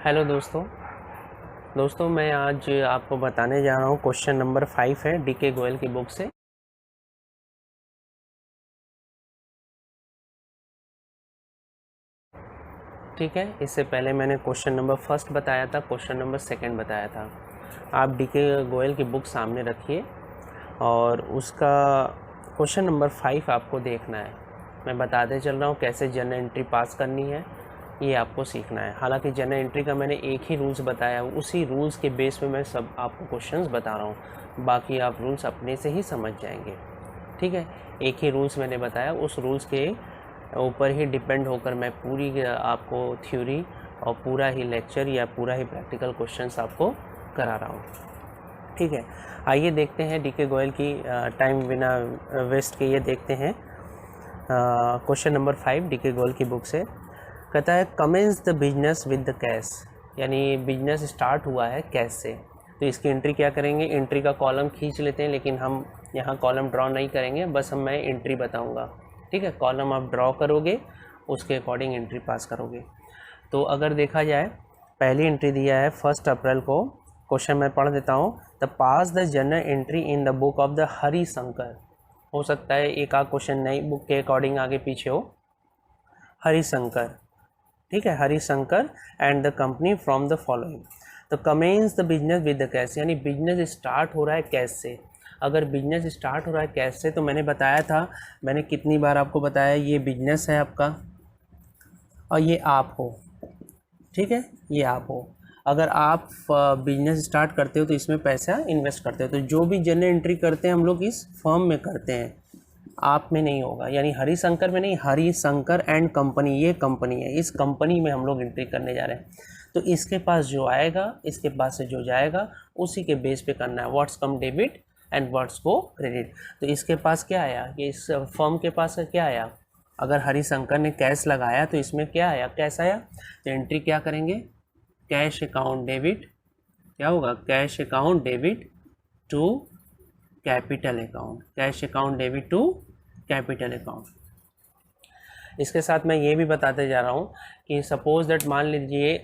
Hello दोस्तों मैं आज आपको बताने जा रहा हूँ क्वेश्चन नंबर 5 है डीके गोयल की बुक से। ठीक है, इससे पहले मैंने क्वेश्चन नंबर फर्स्ट बताया था, क्वेश्चन नंबर सेकंड बताया था। आप डीके गोयल की बुक सामने रखिए और उसका क्वेश्चन नंबर 5 आपको देखना है। मैं बताते चल रहा हूँ कैसे जनरल एंट्री पास करनी है, ये आपको सीखना है। हालांकि जनरल एंट्री का मैंने एक ही रूल्स बताया, उसी रूल्स के बेस पे मैं सब आपको क्वेश्चंस बता रहा हूँ, बाकी आप रूल्स अपने से ही समझ जाएंगे। ठीक है, एक ही रूल्स मैंने बताया, उस रूल्स के ऊपर ही डिपेंड होकर मैं पूरी आपको थ्योरी और पूरा ही लेक्चर या पूरा ही प्रैक्टिकल क्वेश्चंस आपको करा रहा हूँ। ठीक है, आइए देखते हैं डीके गोयल की टाइम बिना वेस्ट के ये देखते हैं क्वेश्चन नंबर 5 डीके गोयल की बुक से। कहता है commence the business with the cash, यानी बिजनेस स्टार्ट हुआ है कैश से। तो इसकी एंट्री क्या करेंगे, एंट्री का कॉलम खींच लेते हैं, लेकिन हम यहाँ कॉलम ड्रॉ नहीं करेंगे, बस मैं एंट्री बताऊँगा। ठीक है, कॉलम आप ड्रॉ करोगे, उसके अकॉर्डिंग एंट्री पास करोगे। तो अगर देखा जाए, पहली एंट्री दिया है 1 अप्रैल को। क्वेश्चन मैं पढ़ देता हूँ। The pass the general entry in the book of the Harishankar. हो सकता है एक आध क्वेश्चन नई बुक के अकॉर्डिंग आगे पीछे हो। हरिशंकर, ठीक है, Harishankar and the company from the following. तो commence the business with the cash, यानी बिजनेस स्टार्ट हो रहा है कैश से। अगर बिजनेस स्टार्ट हो रहा है कैश से, तो मैंने बताया था, मैंने कितनी बार आपको बताया, ये बिजनेस है आपका और ये आप हो। ठीक है, ये आप हो। अगर आप बिजनेस स्टार्ट करते हो तो इसमें पैसा इन्वेस्ट करते हो। तो जो भी जनरल एंट्री करते हैं हम लोग इस फर्म में करते हैं, आप में नहीं होगा, यानी हरिशंकर में नहीं, हरिशंकर एंड कंपनी, ये कंपनी है, इस कंपनी में हम लोग एंट्री करने जा रहे हैं। तो इसके पास जो आएगा, इसके पास से जो जाएगा, उसी के बेस पे करना है। What's come debit and what's को क्रेडिट। तो इसके पास क्या आया, ये इस फर्म के पास क्या आया, अगर हरिशंकर ने कैश लगाया तो इसमें क्या आया, कैश आया। तो एंट्री क्या करेंगे, कैश अकाउंट डेबिट, क्या होगा, cash account debit to capital account, cash account debit to capital account. इसके साथ मैं ये भी बताते जा रहा हूँ कि सपोज दैट मान लीजिए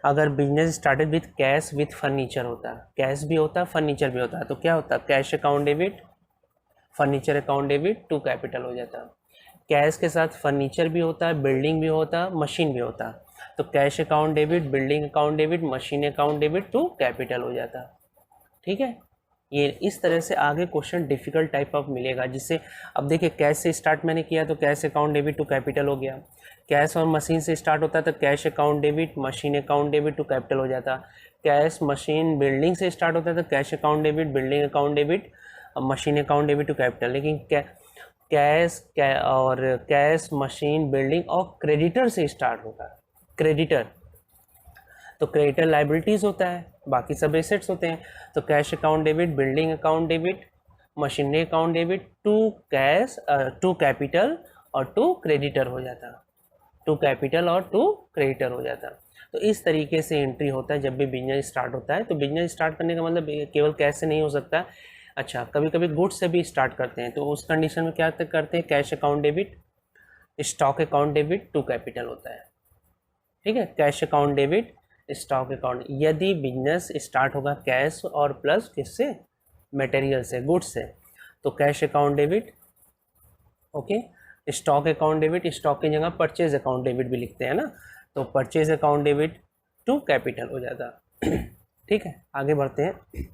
अगर business started with cash with furniture होता है, कैश भी होता है फर्नीचर भी होता है, तो क्या होता है, cash account debit furniture account debit to capital हो जाता है। कैश के साथ फर्नीचर भी होता है, बिल्डिंग भी होता है, मशीन भी होता है, तो cash account debit, building account debit, machine account debit to capital हो जाता है। ठीक है, ये इस तरह से आगे क्वेश्चन डिफिकल्ट टाइप ऑफ मिलेगा, जिससे अब देखिए कैश से स्टार्ट मैंने किया तो cash account debit to capital हो गया। कैश और मशीन से स्टार्ट होता है तो cash account debit, machine account debit to capital हो जाता। कैश मशीन बिल्डिंग से स्टार्ट होता है तो cash account debit, building account debit, machine account debit to capital. लेकिन कैश मशीन बिल्डिंग और क्रेडिटर से स्टार्ट होता है। क्रेडिटर, तो क्रेडिटर लाइबिलिटीज़ होता है, बाकी सब एसेट्स होते हैं। तो cash account debit, building account debit, machinery account debit to cash, to capital और टू क्रेडिटर हो जाता, टू कैपिटल और टू क्रेडिटर हो जाता। तो इस तरीके से एंट्री होता है जब भी बिजनेस स्टार्ट होता है। तो बिजनेस स्टार्ट करने का मतलब केवल कैश से नहीं हो सकता। अच्छा, कभी कभी गुड्स से भी स्टार्ट करते हैं, तो उस कंडीशन में क्या करते हैं, cash account debit, stock account debit to capital होता है। ठीक है, cash account debit, stock account. यदि बिजनेस स्टार्ट होगा कैश और प्लस किससे, मटेरियल से, गुड्स से, तो cash account debit, okay. Stock account debit, stock की जगह परचेज अकाउंट डेबिट भी लिखते हैं ना, तो purchase account debit to capital हो जाता। ठीक है, आगे बढ़ते हैं।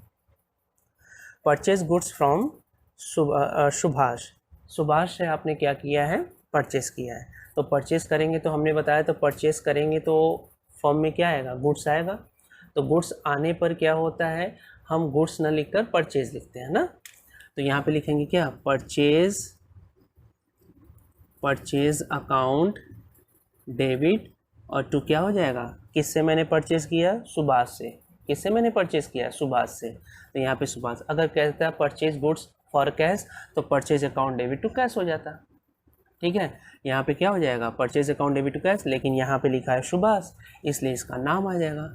Purchase goods from Subhash, Subhash से आपने क्या किया है, परचेस किया है। तो परचेस करेंगे, तो हमने बताया, तो परचेस करेंगे तो फॉर्म में क्या आएगा, गुड्स आएगा। तो गुड्स आने पर क्या होता है, हम गुड्स न लिखकर परचेज लिखते हैं ना। तो यहाँ पे लिखेंगे क्या, परचेज, परचेज अकाउंट डेबिट और टू क्या हो जाएगा, किससे मैंने परचेज किया, सुभाष से। किससे मैंने परचेज किया, सुभाष से। तो यहाँ पे सुभाष। अगर कहता है परचेज गुड्स फॉर कैश, तो purchase account debit to cash हो जाता। ठीक है, यहाँ पे क्या हो जाएगा, purchase account debit to cash, लेकिन यहाँ पे लिखा है सुभाष, इसलिए इसका नाम आ जाएगा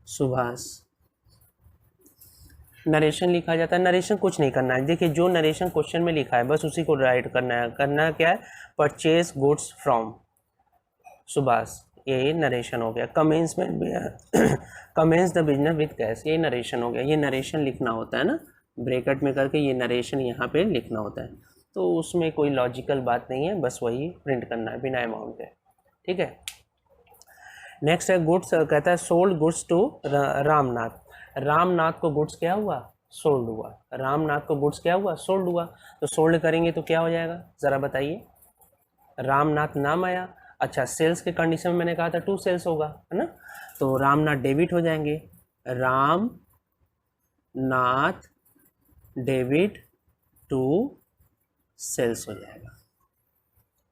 सुभाष। नरेशन लिखा जाता है, नरेशन कुछ नहीं करना है। देखिए जो नरेशन क्वेश्चन में लिखा है बस उसी को राइट करना है। करना क्या है, परचेज गुड्स फ्रॉम सुभाष, ये नरेशन हो गया। कमेंसमेंट भी है commence the business with cash, ये नरेशन हो गया। ये नरेशन लिखना होता है ना, ब्रैकेट में करके ये नरेशन यहाँ पे लिखना होता है। तो उसमें कोई लॉजिकल बात नहीं है, बस वही प्रिंट करना है बिना अमाउंट के, ठीक है। नेक्स्ट है गुड्स, कहता है sold goods to Ramnath. Ramnath को गुड्स क्या हुआ, सोल्ड हुआ। रामनाथ को गुड्स क्या हुआ, सोल्ड हुआ। तो सोल्ड करेंगे तो क्या हो जाएगा, ज़रा बताइए। रामनाथ नाम आया, अच्छा सेल्स के कंडीशन में मैंने कहा था टू सेल्स होगा, है ना। तो रामनाथ डेबिट हो जाएंगे, रामनाथ डेबिट टू सेल्स हो जाएगा,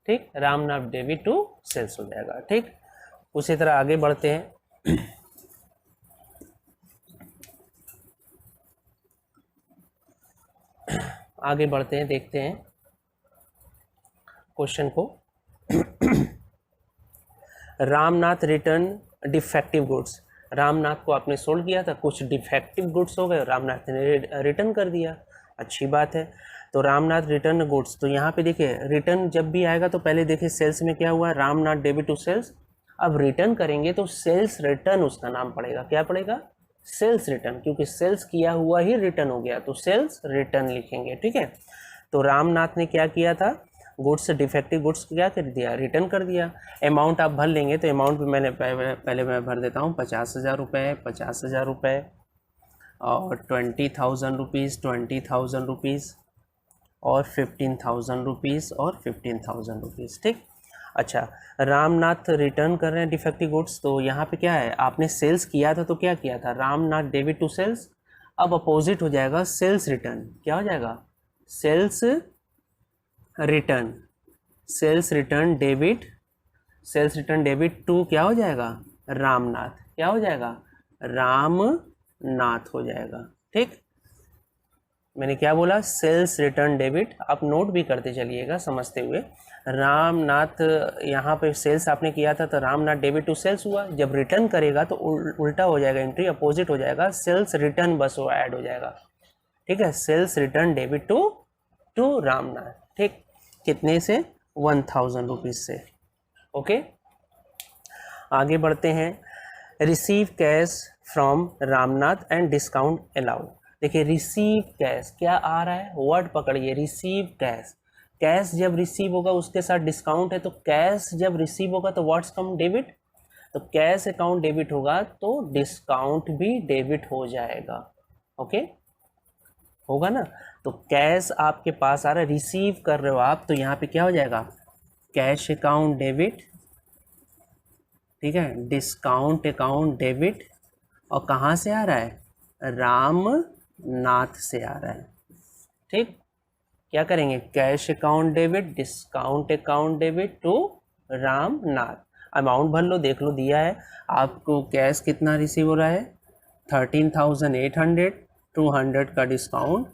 ठीक। रामनाथ डेबिट टू सेल्स हो जाएगा, ठीक। उसी तरह आगे बढ़ते हैं। आगे बढ़ते हैं, देखते हैं क्वेश्चन को। Ramnath return defective goods. Ramnath को आपने सोल्ड किया था, कुछ डिफेक्टिव गुड्स हो गए, रामनाथ ने रिटर्न कर दिया, अच्छी बात है। तो रामनाथ रिटर्न गुड्स, तो यहाँ पे देखिए रिटर्न जब भी आएगा तो पहले देखिए सेल्स में क्या हुआ, रामनाथ डेबिट टू सेल्स। अब रिटर्न करेंगे तो सेल्स रिटर्न उसका नाम पड़ेगा, क्या पड़ेगा, सेल्स रिटर्न, क्योंकि सेल्स किया हुआ ही रिटर्न हो गया, तो सेल्स रिटर्न लिखेंगे, ठीक है। तो रामनाथ ने क्या किया था, गुड्स डिफेक्टिव गुड्स क्या कर दिया, रिटर्न कर दिया। अमाउंट आप भर लेंगे, तो अमाउंट भी मैंने पहले मैं भर देता हूँ, 50,000 रुपये, 50,000 रुपये, और 20,000 रुपीज़, 20,000 रुपीज़, और 15,000 रुपीज़, और 15,000 रुपीज़, ठीक। अच्छा, रामनाथ रिटर्न कर रहे हैं डिफेक्टिव गुड्स, तो यहाँ पे क्या है, आपने सेल्स किया था तो क्या किया था, रामनाथ डेबिट टू सेल्स। अब अपोजिट हो जाएगा सेल्स रिटर्न, क्या हो जाएगा, sales return, sales return debit, sales return debit to क्या हो जाएगा, रामनाथ, क्या हो जाएगा, रामनाथ हो जाएगा, ठीक। मैंने क्या बोला, सेल्स रिटर्न डेबिट, आप नोट भी करते चलिएगा समझते हुए। रामनाथ यहाँ पे सेल्स आपने किया था तो रामनाथ डेबिट टू सेल्स हुआ, जब रिटर्न करेगा तो उल्टा हो जाएगा, एंट्री अपोजिट हो जाएगा, सेल्स रिटर्न बस वो ऐड हो जाएगा, ठीक है। Sales return debit to Ramnath, ठीक। कितने से, 1,000 रुपीज़ से, ओके। आगे बढ़ते हैं, receive cash from Ramnath and discount allowed. देखिए रिसीव कैश क्या आ रहा है, वर्ड पकड़िए, रिसीव कैश। कैश जब रिसीव होगा उसके साथ डिस्काउंट है, तो कैश जब रिसीव होगा तो व्हाट्स कम, डेबिट। तो कैश अकाउंट डेबिट होगा तो डिस्काउंट भी डेबिट हो जाएगा, ओके, होगा ना। तो कैश आपके पास आ रहा है, रिसीव कर रहे हो आप, तो यहाँ पे क्या हो जाएगा, कैश अकाउंट डेबिट, ठीक है, डिस्काउंट अकाउंट डेबिट, और कहाँ से आ रहा है, रामनाथ से आ रहा है, ठीक। क्या करेंगे, cash account debit, discount account debit to Ramnath. Amount भर लो, देख लो दिया है आपको, कैश कितना रिसीव हो रहा है, 13,800, 200 का डिस्काउंट,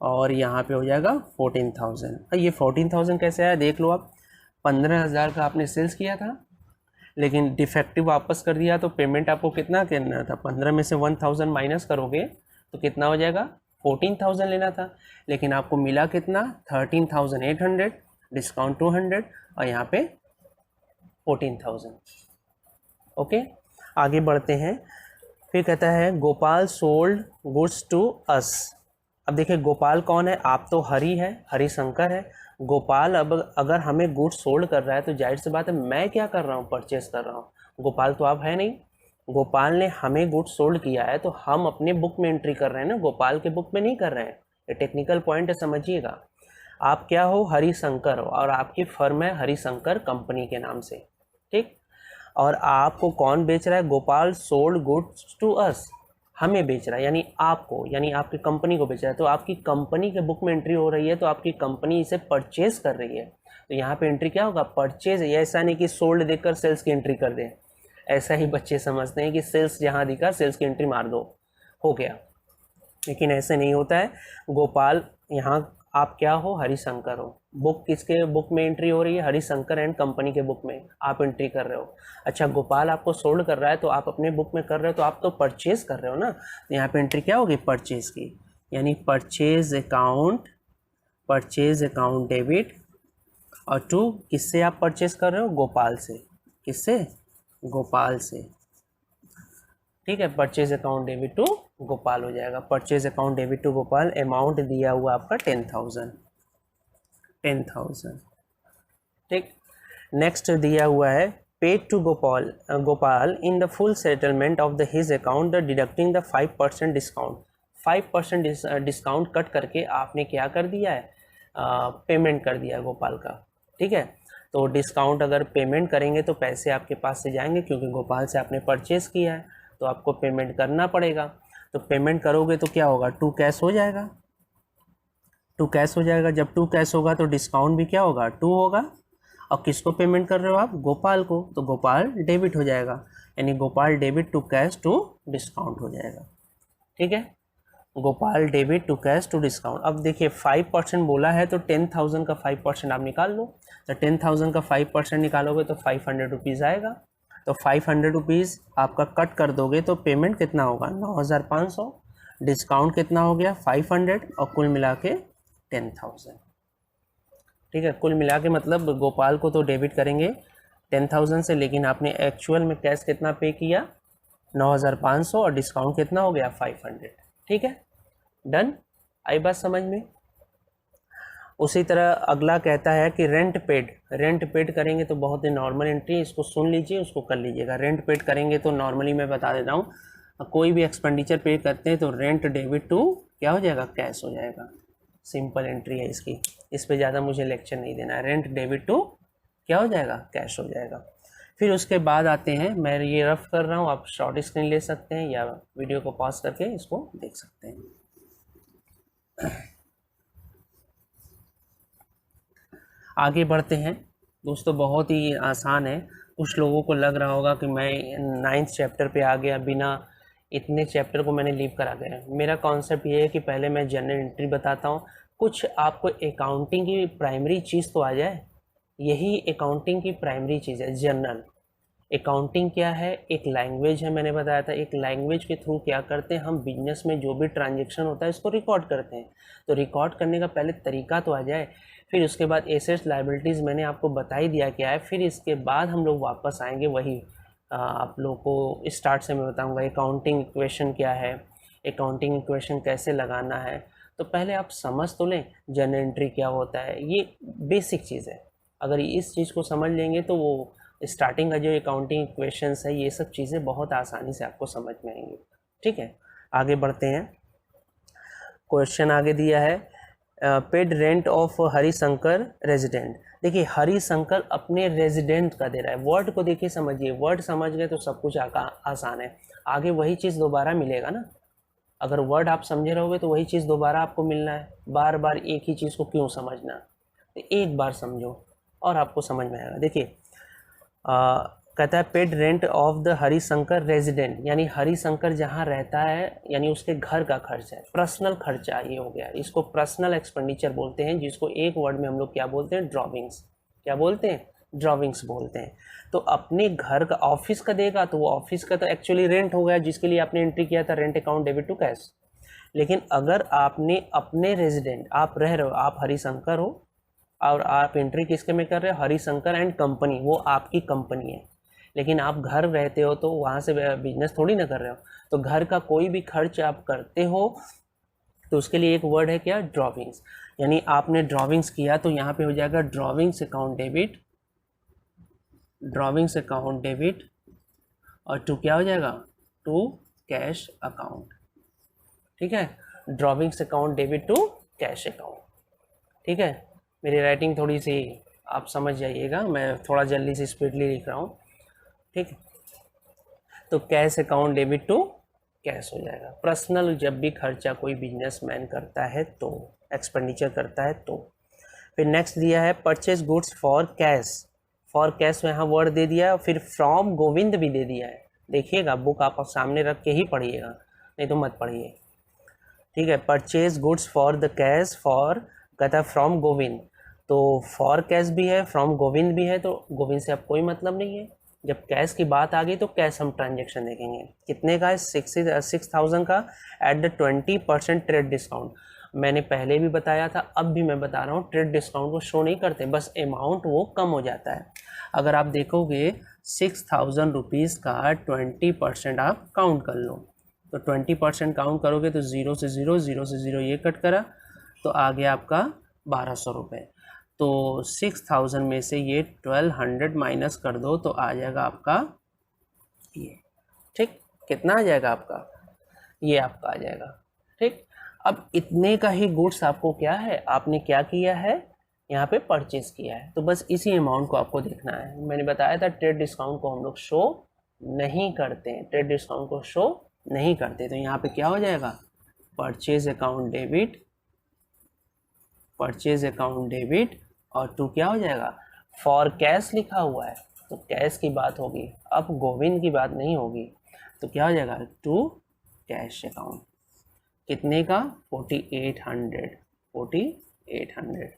और यहाँ पे हो जाएगा 14,000। ये 14,000 कैसे आया, देख लो आप, 15,000 का आपने सेल्स किया था, लेकिन डिफेक्टिव वापस कर दिया, तो पेमेंट आपको कितना करना था, 15 में से 1,000 माइनस करोगे तो कितना हो जाएगा, 14,000 लेना था, लेकिन आपको मिला कितना, 13,800, डिस्काउंट 200, और यहाँ पे 14,000, ओके। आगे बढ़ते हैं, फिर कहता है Gopal sold goods to us. अब देखिए गोपाल कौन है, आप तो हरि है, हरिशंकर है। गोपाल अब अगर हमें गुड्स सोल्ड कर रहा है तो जाहिर सी बात है मैं क्या कर रहा हूँ, परचेस कर रहा हूँ। गोपाल तो आप है नहीं, गोपाल ने हमें गुड्स सोल्ड किया है तो हम अपने बुक में एंट्री कर रहे हैं ना, गोपाल के बुक में नहीं कर रहे हैं। ये टेक्निकल पॉइंट है, समझिएगा। आप क्या हो, हरिशंकर हो, और आपकी फर्म है हरिशंकर कंपनी के नाम से, ठीक। और आपको कौन बेच रहा है, Gopal sold goods to us, हमें बेच रहा है, यानी आपको, यानी आपकी कंपनी को बेच रहा है। तो आपकी कंपनी के बुक में एंट्री हो रही है, तो आपकी कंपनी इसे परचेज कर रही है, तो यहाँ पे एंट्री क्या होगा, परचेज। ऐसा नहीं कि सोल्ड देखकर सेल्स की एंट्री कर दें, ऐसा ही बच्चे समझते हैं कि सेल्स जहाँ दिखा सेल्स की एंट्री मार दो, हो गया, लेकिन ऐसे नहीं होता है। गोपाल, यहाँ आप क्या हो, हरिशंकर हो, बुक किसके बुक में एंट्री हो रही है, हरिशंकर एंड कंपनी के बुक में आप एंट्री कर रहे हो। अच्छा, गोपाल आपको सोल्ड कर रहा है तो आप अपने बुक में कर रहे हो, तो आप तो परचेज कर रहे हो ना, तो यहाँ पे एंट्री क्या होगी, परचेज की, यानी परचेज अकाउंट डेबिट, और टू किससे आप परचेज कर रहे हो, गोपाल से, किससे, गोपाल से, ठीक है। Purchase account debit to Gopal हो जाएगा। Purchase account debit to Gopal, amount दिया हुआ आपका 10,000, ठीक। नेक्स्ट दिया हुआ है paid to Gopal in the full settlement of the his account the deducting the 5% discount. 5% discount cut करके आपने क्या कर दिया है, पेमेंट कर दिया है गोपाल का, ठीक है। तो डिस्काउंट अगर पेमेंट करेंगे तो पैसे आपके पास से जाएंगे, क्योंकि गोपाल से आपने परचेज़ किया है तो आपको पेमेंट करना पड़ेगा। तो पेमेंट करोगे तो क्या होगा, टू कैश हो जाएगा, टू कैश हो जाएगा। जब टू कैश होगा तो डिस्काउंट भी क्या होगा, टू होगा। और किसको पेमेंट कर रहे हो आप, गोपाल को, तो गोपाल डेबिट हो जाएगा, यानी Gopal debit to cash to discount हो जाएगा, ठीक है। Gopal debit to cash to discount. अब देखिए 5% बोला है तो 10,000 का 5% आप निकाल लो। तो 10,000 का 5% निकालोगे तो 500 रुपीज़ आएगा। तो 500 रुपीज़ आपका कट कर दोगे तो पेमेंट कितना होगा, 9,500। डिस्काउंट कितना हो गया, 500, और कुल मिला के 10,000, ठीक है। कुल मिला के मतलब गोपाल को तो डेबिट करेंगे 10,000 से, लेकिन आपने एक्चुअल में कैश कितना पे किया, 9,500, और डिस्काउंट कितना हो गया, 500, ठीक है। डन, आई बात समझ में। उसी तरह अगला कहता है कि रेंट पेड करेंगे तो बहुत ही नॉर्मल एंट्री, इसको सुन लीजिए, उसको कर लीजिएगा। रेंट पेड करेंगे तो नॉर्मली मैं बता देता हूँ, कोई भी एक्सपेंडिचर पे करते हैं तो रेंट डेबिट टू क्या हो जाएगा, कैश हो जाएगा। सिंपल एंट्री है इसकी, इस पे ज़्यादा मुझे लेक्चर नहीं देना है। रेंट डेबिट टू क्या हो जाएगा, कैश हो जाएगा। फिर उसके बाद आते हैं, मैं ये रफ कर रहा हूँ, आप शॉर्ट स्क्रीन ले सकते हैं या वीडियो को पॉज करके इसको देख सकते हैं। आगे बढ़ते हैं दोस्तों, बहुत ही आसान है। कुछ लोगों को लग रहा होगा कि मैं 9th चैप्टर पे आ गया, बिना इतने चैप्टर को मैंने लीव करा गया। मेरा कॉन्सेप्ट ये है कि पहले मैं जनरल एंट्री बताता हूँ, कुछ आपको अकाउंटिंग की प्राइमरी चीज़ तो आ जाए। यही अकाउंटिंग की प्राइमरी चीज़ है, जनरल। अकाउंटिंग क्या है, एक लैंग्वेज है, मैंने बताया था। एक लैंग्वेज के थ्रू क्या करते हैं हम, बिजनेस में जो भी ट्रांजेक्शन होता है इसको रिकॉर्ड करते हैं। तो रिकॉर्ड करने का पहले तरीका तो आ जाए, फिर उसके बाद एसेट्स लायबिलिटीज़ मैंने आपको बता ही दिया क्या है। फिर इसके बाद हम लोग वापस आएंगे वही, आप लोगों को स्टार्ट से मैं बताऊंगा अकाउंटिंग इक्वेशन क्या है, अकाउंटिंग इक्वेशन कैसे लगाना है। तो पहले आप समझ तो लें जनरल एंट्री क्या होता है, ये बेसिक चीज़ है। अगर इस चीज़ को समझ लेंगे तो वो स्टार्टिंग का जो अकाउंटिंग इक्वेशंस है, ये सब चीज़ें बहुत आसानी से आपको समझ में आएंगी, ठीक है। आगे बढ़ते हैं, क्वेश्चन आगे दिया है, paid rent of Harishankar resident. देखिए हरिशंकर अपने रेजिडेंट का दे रहा है। वर्ड को देखिए, समझिए, वर्ड समझ गए तो सब कुछ आसान है। आगे वही चीज़ दोबारा मिलेगा ना, अगर वर्ड आप समझे रहोगे तो वही चीज़ दोबारा आपको मिलना है। बार बार एक ही चीज़ को क्यों समझना, तो एक बार समझो और आपको समझ में आएगा। देखिए कहता है paid rent of the Harishankar resident, यानी हरिशंकर जहाँ रहता है यानी उसके घर का खर्च है, पर्सनल खर्चा ये हो गया। इसको पर्सनल एक्सपेंडिचर बोलते हैं, जिसको एक वर्ड में हम लोग क्या बोलते हैं, ड्रॉविंग्स। क्या बोलते हैं, ड्रॉविंग्स बोलते हैं। तो अपने घर का, ऑफिस का देगा तो वो ऑफिस का तो एक्चुअली रेंट हो गया, जिसके लिए आपने एंट्री किया था rent account debit to cash. लेकिन अगर आपने अपने रेजिडेंट, आप रह रहे हो, आप हरिशंकर हो और आप एंट्री किसके में कर रहे हो, हरिशंकर एंड कंपनी, वो आपकी कंपनी है। लेकिन आप घर रहते हो तो वहाँ से बिजनेस थोड़ी ना कर रहे हो, तो घर का कोई भी खर्च आप करते हो तो उसके लिए एक वर्ड है क्या, ड्रॉविंग्स। यानी आपने ड्रॉविंग्स किया तो यहाँ पे हो जाएगा drawings account debit, drawings account debit, और टू क्या हो जाएगा, टू कैश अकाउंट, ठीक है। Drawings account debit to cash account, ठीक है। मेरी राइटिंग थोड़ी सी आप समझ जाइएगा, मैं थोड़ा जल्दी से स्पीडली लिख रहा हूँ, ठीक है। तो cash account debit to cash हो जाएगा। पर्सनल जब भी खर्चा कोई बिजनेसमैन करता है तो, एक्सपेंडिचर करता है तो। फिर नेक्स्ट दिया है purchase goods for cash, for cash में यहाँ वर्ड दे दिया है, फिर फ्रॉम गोविंद भी दे दिया है। देखिएगा बुक आप सामने रख के ही पढ़िएगा, नहीं तो मत पढ़िए, ठीक है। Purchase goods for the cash, for कहता है फ्रॉम गोविंद, तो फॉर कैश भी है, फ्रॉम गोविंद भी है, तो गोविंद से अब कोई मतलब नहीं है। जब कैश की बात आ गई तो कैश हम ट्रांजेक्शन देखेंगे। कितने का है, 6,000 का एट द 20% ट्रेड डिस्काउंट। मैंने पहले भी बताया था, अब भी मैं बता रहा हूँ, ट्रेड डिस्काउंट को शो नहीं करते, बस अमाउंट वो कम हो जाता है। अगर आप देखोगे 6,000 रुपीज़ का 20% आप काउंट कर लो, तो 20% काउंट करोगे तो 0 से 0, 0 से 0 ये कट करा, तो आ गया आपका 1200 रुपये। तो 6,000 में से ये 1200 माइनस कर दो तो आ जाएगा आपका ये, ठीक, कितना आ जाएगा आपका, ये आपका आ जाएगा, ठीक। अब इतने का ही गुड्स आपको क्या है, आपने क्या किया है, यहाँ पे परचेज किया है, तो बस इसी अमाउंट को आपको देखना है। मैंने बताया था ट्रेड डिस्काउंट को हम लोग शो नहीं करते हैं, ट्रेड डिस्काउंट को शो नहीं करते, तो यहाँ पे क्या हो जाएगा, purchase account debit, purchase account debit, और टू क्या हो जाएगा, फॉर कैश लिखा हुआ है तो कैश की बात होगी, अब गोविंद की बात नहीं होगी, तो क्या हो जाएगा, टू कैश अकाउंट, कितने का, 4800, 4800,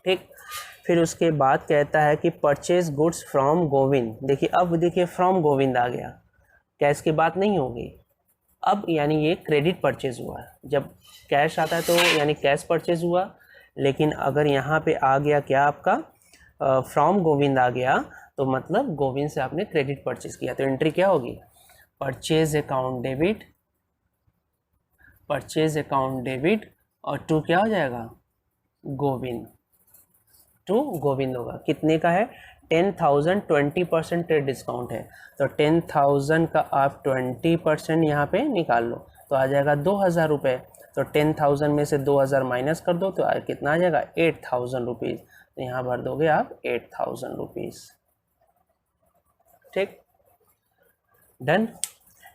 ठीक। फिर उसके बाद कहता है कि परचेज गुड्स फ्रॉम गोविंद, देखिए अब देखिए फ्रॉम गोविंद आ गया, कैश की बात नहीं होगी, अब यानी ये क्रेडिट परचेज हुआ है, जब कैश आता है तो यानी कैश परचेज हुआ, लेकिन अगर यहाँ पे आ गया क्या आपका फ्रॉम गोविंद आ गया, तो मतलब गोविंद से आपने क्रेडिट परचेज किया, तो एंट्री क्या होगी, purchase account debit, purchase account debit, और टू क्या हो जाएगा, गोविंद, टू गोविंद होगा, कितने का है, 10,000, 20% ट्रेड डिस्काउंट है, तो 10,000 का आप 20% यहाँ पे निकाल लो तो आ जाएगा 2,000 रुपये, तो 10,000 में से 2,000 माइनस कर दो तो कितना आ जाएगा, 8,000 रुपीज़, तो यहाँ भर दोगे आप 8,000 रुपीज़, ठीक, डन।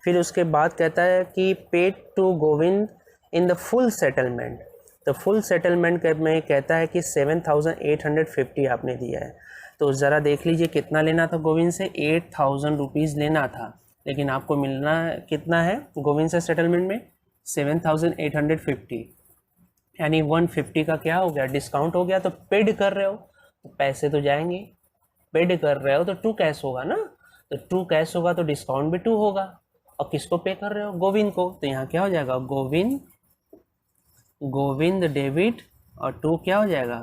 फिर उसके बाद कहता है कि paid to Govind in the full settlement, तो फुल सेटलमेंट में कहता है कि 7,850 आपने दिया है, तो ज़रा देख लीजिए कितना लेना था गोविंद से, 8,000 रुपीज़ लेना था, लेकिन आपको मिलना कितना है गोविंद से सेटलमेंट में, 7,850, यानी 150 का क्या हो गया, डिस्काउंट हो गया, तो पेड कर रहे हो तो पैसे तो जाएंगे, पेड कर रहे हो तो टू कैश होगा ना, तो टू कैश होगा तो डिस्काउंट भी टू होगा, और किसको पे कर रहे हो, गोविंद को, तो यहाँ क्या हो जाएगा, गोविंद, गोविंद डेबिट, और टू क्या हो जाएगा,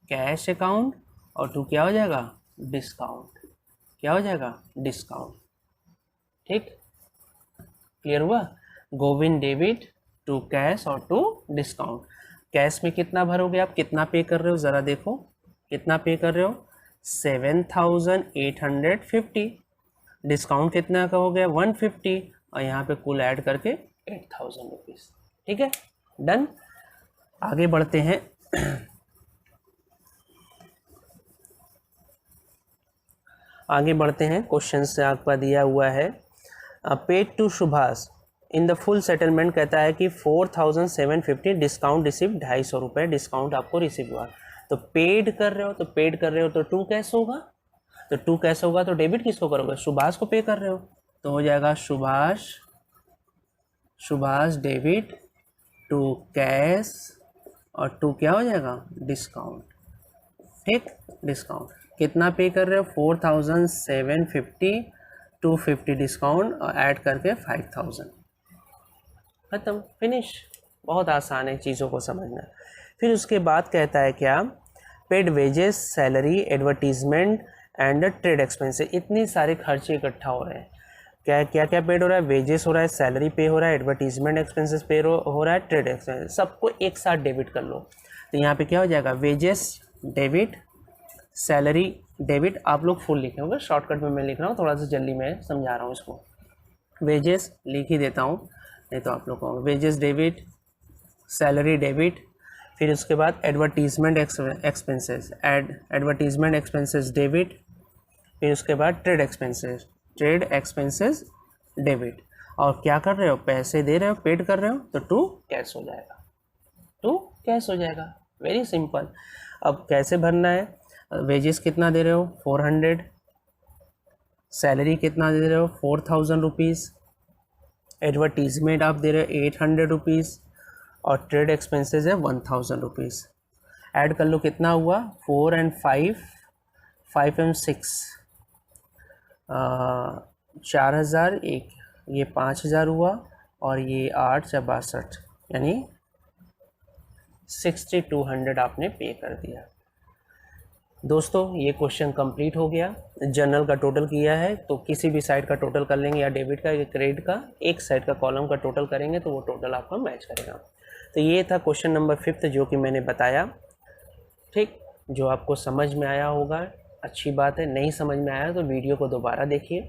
कैश अकाउंट, और टू क्या हो जाएगा, डिस्काउंट, क्या हो जाएगा, डिस्काउंट, ठीक, क्लियर हुआ, गोविंद डेबिट, टू कैश और टू डिस्काउंट। कैश में कितना भरोगे आप, कितना पे कर रहे हो, ज़रा देखो कितना पे कर रहे हो, 7,850, डिस्काउंट कितना का हो गया, 150, और यहाँ पे कुल ऐड करके 8,000 रुपीज़, ठीक है, डन। आगे बढ़ते हैं आगे बढ़ते हैं, क्वेश्चन से आपका दिया हुआ है, paid to Subhash in the full settlement, कहता है कि 4,750 डिस्काउंट रिसीव, 250 रुपये डिस्काउंट आपको रिसीव हुआ, तो पेड कर रहे हो, तो पेड कर रहे हो तो टू कैश होगा, तो टू कैश होगा तो डेबिट किसको करोगे, सुभाष को पे कर रहे हो, तो हो जाएगा Subhash, Subhash debit, to cash, और टू क्या हो जाएगा, डिस्काउंट, ठीक, डिस्काउंट, कितना पे कर रहे हो, 4,750, 250 डिस्काउंट और ऐड करके 5,000, खत्म, फिनिश, बहुत आसान है चीज़ों को समझना। फिर उसके बाद कहता है क्या, paid wages, salary, advertisement and trade expenses, इतने सारे खर्चे इकट्ठा हो रहे हैं, क्या क्या क्या पेड हो रहा है, वेजेस हो रहा है, सैलरी पे हो रहा है, एडवर्टीजमेंट एक्सपेंसेस पे हो रहा है, ट्रेड एक्सपेंसेस, सबको एक साथ डेबिट कर लो, तो यहाँ पे क्या हो जाएगा, वेजेस डेबिट, सैलरी डेबिट, आप लोग फुल लिखे होंगे, शॉर्टकट में मैं लिख रहा हूँ, थोड़ा सा जल्दी मैं समझा रहा हूँ इसको, वेजेस लिख ही देता हूँ नहीं तो आप लोग को, वेजेस डेबिट, सैलरी डेबिट, फिर उसके बाद advertisement expenses, advertisement expenses debit, फिर उसके बाद ट्रेड एक्सपेंसेस डेबिट, और क्या कर रहे हो, पैसे दे रहे हो, पेड कर रहे हो, तो टू कैश हो जाएगा, टू कैश हो जाएगा, वेरी सिंपल। अब कैसे भरना है, वेजेस कितना दे रहे हो, 400, सैलरी कितना दे रहे हो, 4,000 रुपीज़, एडवर्टीजमेंट आप दे रहे हो 800 रुपीज़, और ट्रेड एक्सपेंसेस है 1,000 रुपीज़, ऐड कर लो कितना हुआ, 4 and 5, 5 and 6, 4,000, एक ये 5,000 हुआ, और ये 8 या 62, यानी 6,200 आपने पे कर दिया, दोस्तों ये क्वेश्चन कंप्लीट हो गया। जनरल का टोटल किया है तो किसी भी साइड का टोटल कर लेंगे, या डेबिट का या क्रेडिट का एक साइड का कॉलम का टोटल करेंगे तो वो टोटल आपका मैच करेगा। तो ये था क्वेश्चन नंबर 5 जो कि मैंने बताया। ठीक, जो आपको समझ में आया होगा अच्छी बात है, नहीं समझ में आया तो वीडियो को दोबारा देखिए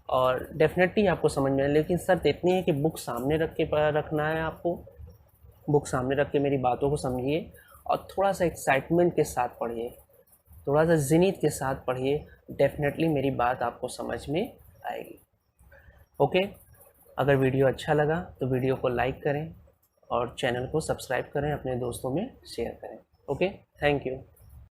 और डेफिनेटली आपको समझ में आए। लेकिन शर्त इतनी है कि बुक सामने रखना है आपको, बुक सामने रख के मेरी बातों को समझिए और थोड़ा सा एक्साइटमेंट के साथ पढ़िए, थोड़ा सा जिनीत के साथ पढ़िए, डेफिनेटली मेरी बात आपको समझ में आएगी। ओके, अगर वीडियो अच्छा लगा तो वीडियो को लाइक करें और चैनल को सब्सक्राइब करें, अपने दोस्तों में शेयर करें। Okay, thank you.